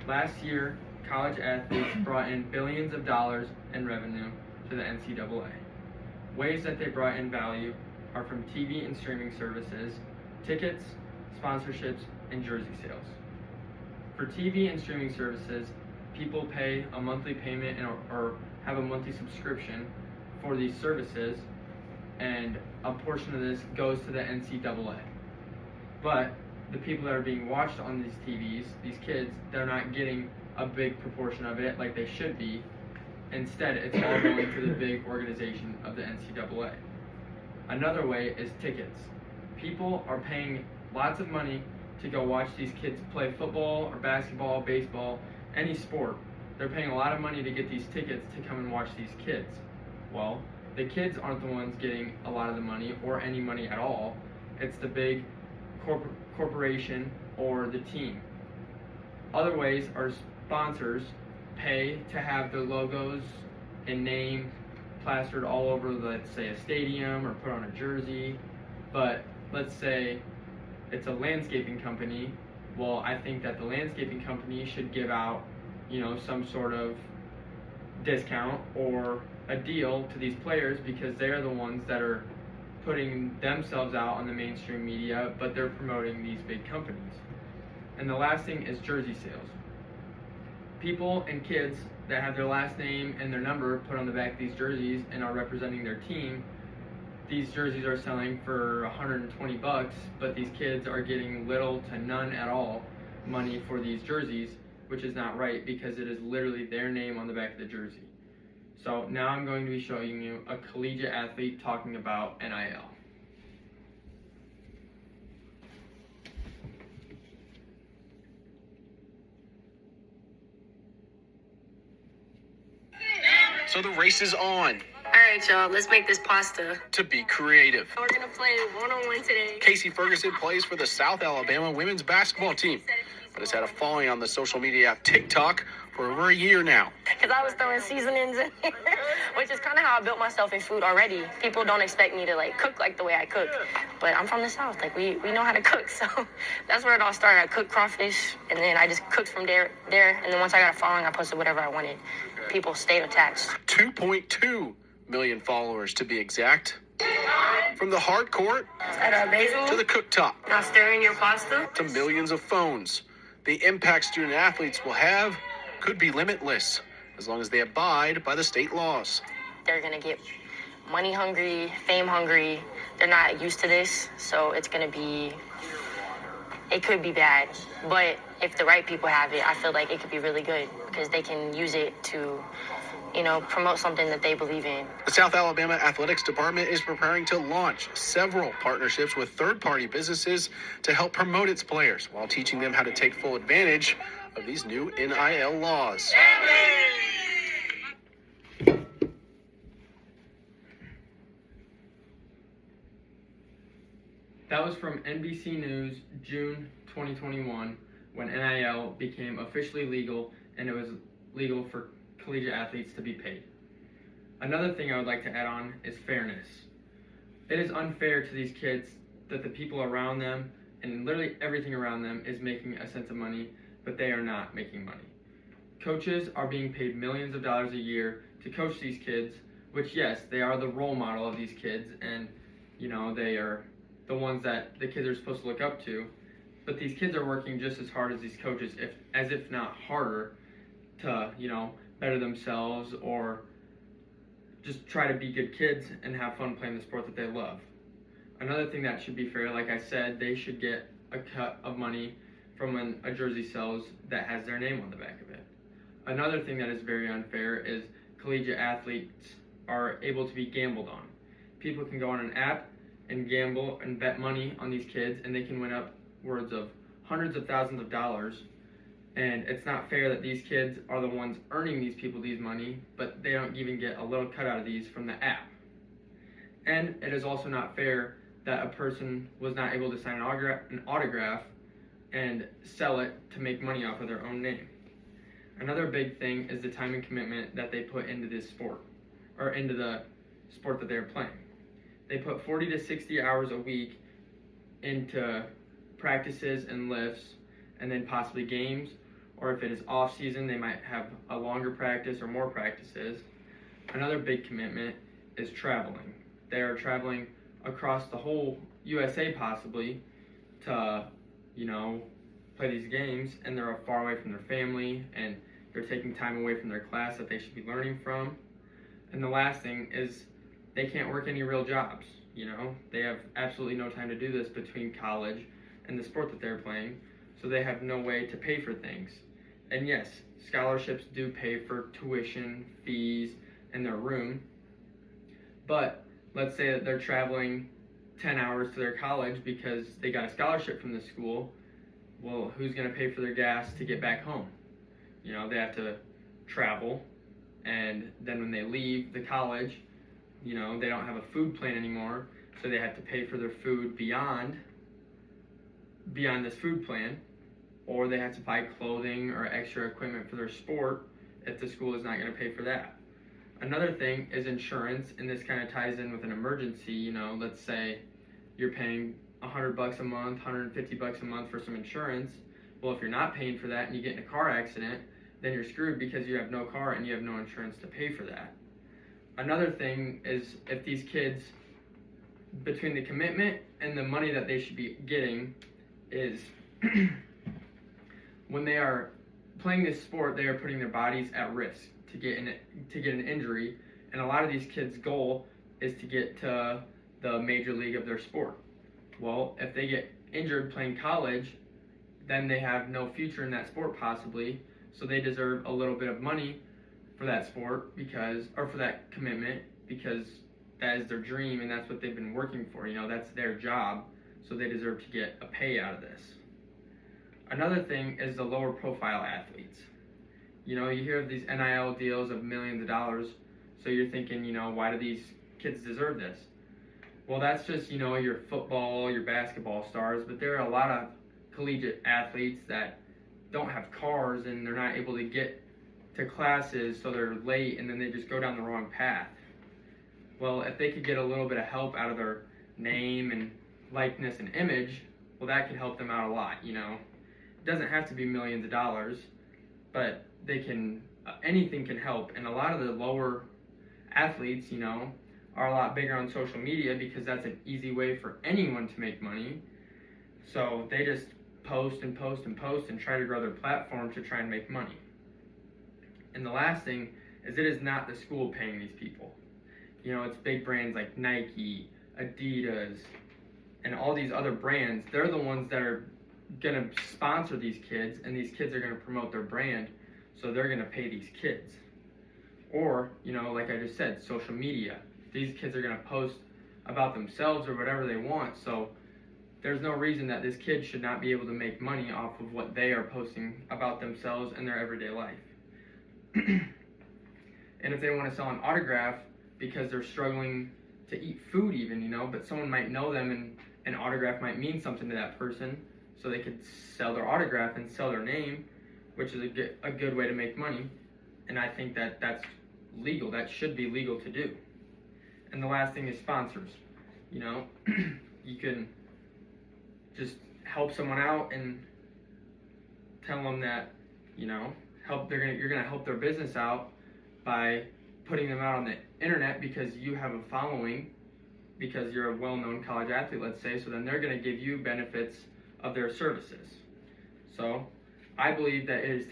Last year, college athletes brought in billions of dollars in revenue to the NCAA. Ways that they brought in value are from TV and streaming services, tickets, sponsorships, and jersey sales. For TV and streaming services, people pay a monthly payment or have a monthly subscription for these services, and a portion of this goes to the NCAA. But the people that are being watched on these TVs, these kids, they're not getting a big proportion of it like they should be. Instead, it's all going to the big organization of the NCAA. Another way is tickets. People are paying lots of money to go watch these kids play football or basketball, baseball, any sport. They're paying a lot of money to get these tickets to come and watch these kids. Well, the kids aren't the ones getting a lot of the money or any money at all. It's the big corporation or the team. Other ways are sponsors pay to have their logos and name plastered all over, let's say, a stadium or put on a jersey. But let's say it's a landscaping company. Well, I think that the landscaping company should give out, some sort of discount or a deal to these players, because they're the ones that are putting themselves out on the mainstream media, but they're promoting these big companies. And the last thing is jersey sales. People and kids that have their last name and their number put on the back of these jerseys and are representing their team, these jerseys are selling for $120, but these kids are getting little to none at all money for these jerseys, which is not right, because it is literally their name on the back of the jersey. So now I'm going to be showing you a collegiate athlete talking about NIL. So the race is on. Alright, y'all, let's make this pasta. To be creative. We're gonna play one-on-one today. Casey Ferguson plays for the South Alabama women's basketball team, but has had a following on the social media app TikTok for over a year now. Because I was throwing seasonings in here, which is kind of how I built myself in food already. People don't expect me to, cook like the way I cook. But I'm from the South. We know how to cook. So that's where it all started. I cooked crawfish, and then I just cooked from there. And then once I got a following, I posted whatever I wanted. People stayed attached. 2.2 million followers, to be exact. From the hard court Basil? to the cooktop. Now stir in your pasta. To millions of phones. The impact student athletes will have could be limitless, as long as they abide by the state laws. They're going to get money hungry, fame hungry. They're not used to this, so it could be bad. But if the right people have it, I feel like it could be really good, because they can use it to, promote something that they believe in. The South Alabama Athletics Department is preparing to launch several partnerships with third-party businesses to help promote its players, while teaching them how to take full advantage of these new NIL laws. That was from NBC News, June 2021, when NIL became officially legal, and it was legal for collegiate athletes to be paid. Another thing I would like to add on is fairness. It is unfair to these kids that the people around them and literally everything around them is making a sense of money, but they are not making money. Coaches are being paid millions of dollars a year to coach these kids, which, yes, they are the role model of these kids, and they are the ones that the kids are supposed to look up to. But these kids are working just as hard as these coaches, if not harder, to better themselves or just try to be good kids and have fun playing the sport that they love. Another thing that should be fair, like I said, they should get a cut of money from when a jersey sells that has their name on the back of it. Another thing that is very unfair is collegiate athletes are able to be gambled on. People can go on an app and gamble and bet money on these kids, and they can win upwards of hundreds of thousands of dollars. And it's not fair that these kids are the ones earning these people these money, but they don't even get a little cut out of these from the app. And it is also not fair that a person was not able to sign an autograph and sell it to make money off of their own name. Another big thing is the time and commitment that they put into this sport, or into the sport that they're playing. They put 40 to 60 hours a week into practices and lifts, and then possibly games, or if it is off season, they might have a longer practice or more practices. Another big commitment is traveling. They are traveling across the whole USA possibly to, play these games, and they're far away from their family, and they're taking time away from their class that they should be learning from. And the last thing is they can't work any real jobs. They have absolutely no time to do this between college and the sport that they're playing, so they have no way to pay for things. And yes, scholarships do pay for tuition, fees, and their room, but let's say that they're traveling 10 hours to their college because they got a scholarship from the school. Well, who's going to pay for their gas to get back home? They have to travel, and then when they leave the college, they don't have a food plan anymore, so they have to pay for their food beyond this food plan, or they have to buy clothing or extra equipment for their sport if the school is not going to pay for that. Another thing is insurance, and this kind of ties in with an emergency. Let's say you're paying $100 a month, $150 a month for some insurance. Well, if you're not paying for that and you get in a car accident, then you're screwed because you have no car and you have no insurance to pay for that. Another thing is if these kids, between the commitment and the money that they should be getting, is when they are playing this sport, they are putting their bodies at risk to get an injury, and a lot of these kids' goal is to get to the major league of their sport. Well, if they get injured playing college, then they have no future in that sport possibly, so they deserve a little bit of money for that sport or for that commitment, because that is their dream and that's what they've been working for. That's their job, so they deserve to get a pay out of this. Another thing is the lower profile athletes. You hear of these NIL deals of millions of dollars, so you're thinking, why do these kids deserve this? Well, that's just, your football, your basketball stars, but there are a lot of collegiate athletes that don't have cars and they're not able to get to classes, so they're late and then they just go down the wrong path. Well, if they could get a little bit of help out of their name and likeness and image, well, that could help them out a lot. It doesn't have to be millions of dollars, but anything can help. And a lot of the lower athletes, are a lot bigger on social media because that's an easy way for anyone to make money. So they just post and post and post and try to grow their platform to try and make money. And the last thing is it is not the school paying these people. It's big brands like Nike, Adidas, and all these other brands. They're the ones that are going to sponsor these kids, and these kids are going to promote their brand, so they're going to pay these kids. Or, like I just said, social media. These kids are going to post about themselves or whatever they want, so there's no reason that this kid should not be able to make money off of what they are posting about themselves and their everyday life. And if they want to sell an autograph because they're struggling to eat food even, but someone might know them and an autograph might mean something to that person, so they could sell their autograph and sell their name, which is a good way to make money. And I think that that's legal. That should be legal to do. And the last thing is sponsors. You can just help someone out and tell them that, you're gonna help their business out by putting them out on the internet because you have a following, because you're a well-known college athlete, let's say, so then they're gonna give you benefits of their services. So I believe that it is